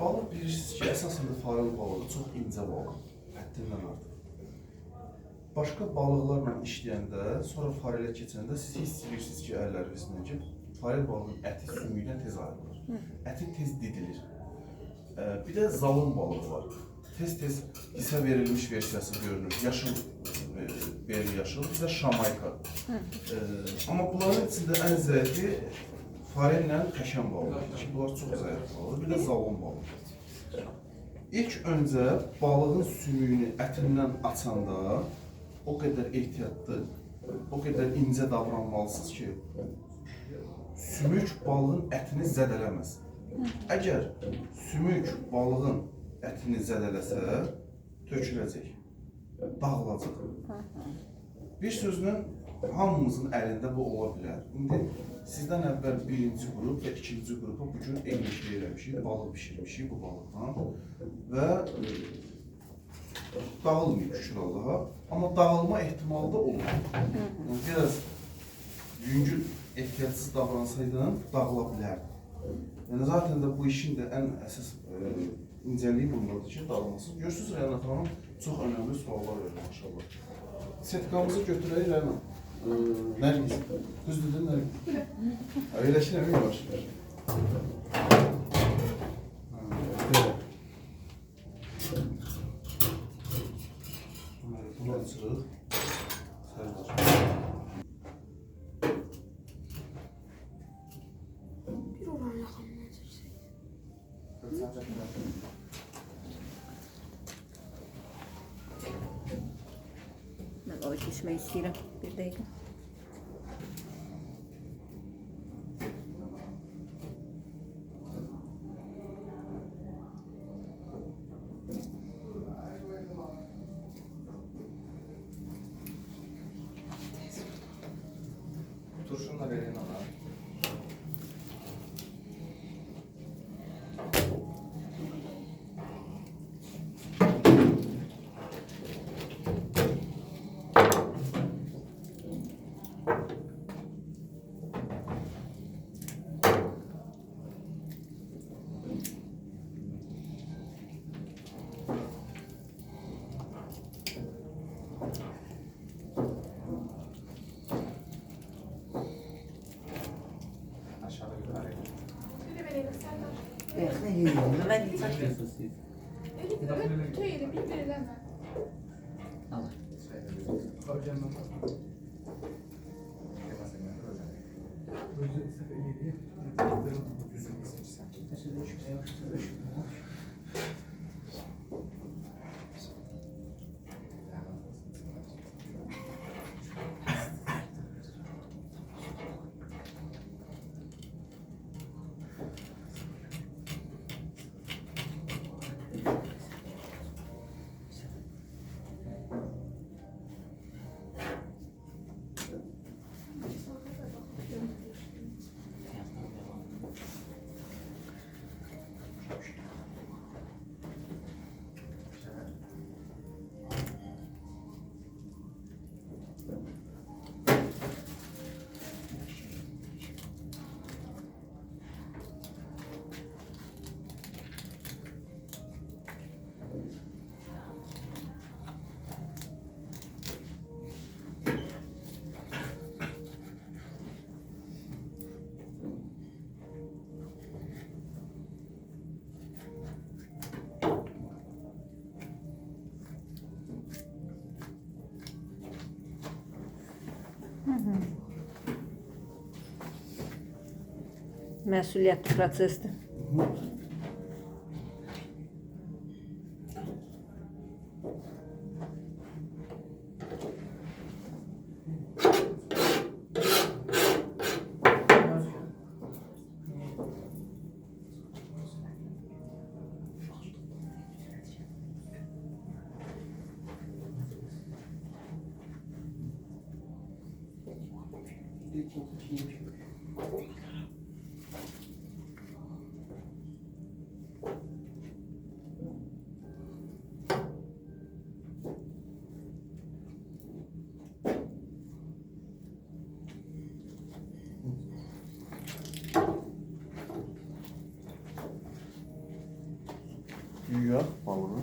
Balıq bilirsiniz ki, əsasında farel balığı çox incə balıq, həddindən artıq. Başqa balıqlarla işləyəndə, sonra farelə keçəndə siz hiss edirsiniz ki, əllərinizlə ki, farel balığının əti sümükdən tez ayrılır, əti tez didilir. Bir də zalın balığı var. Tez-tez hissə verilmiş versiyası görünür. Yaşıl, beri yaşıl, bir də şamayka. Amma bunların içində ən zəifi farellə xəşən balığı ki, bunlar çox zəif balığı, bir də zalın balığı. İlk öncə balığın sümüyünü ətindən açanda o qədər ehtiyatlı, o qədər incə davranmalısınız ki, sümük balığın ətini zədələməz. Əgər sümük balığın ətini zədələsə, töküləcək, dağılacaq. Bir sözlə, hamımızın əlində bu ola bilər. İndi sizdən əvvəl birinci qrup və ikinci qrupa bugün eyni şey eləmişik, balıq pişirmişik bu balıqdan və dağılmıyor şükür Allaha, amma dağılma ehtimalı da olur. Yəni, biraz yüngül, ehtiyatsız davransaydım, dağıla bilərdi. Yəni, zaten də bu işin də ən əsas incəliyi bundadır ki, dağılmasın. Görürsünüz, Rəynat Hanım çox önəmli suallar verir, maşallah. Setkamızı götürək, Rəynat. Nərgiz, düzdür, Nərgiz? Öyləşin, əmin yavaş-yavaş. Bunu açırıq. Bir olan rakamını açırsın. Ben o içmek istedim. Bir dakika. Turşunu da vereyim ona. Aşağıda yukarı. Bir de vereyim Serdar. Ben de yiyorum. Ben de Açıyorsunuz siz. Evet, tüyeli birbirine. Allah. Məsuliyyətli prosesdir. Yuyaq balığı.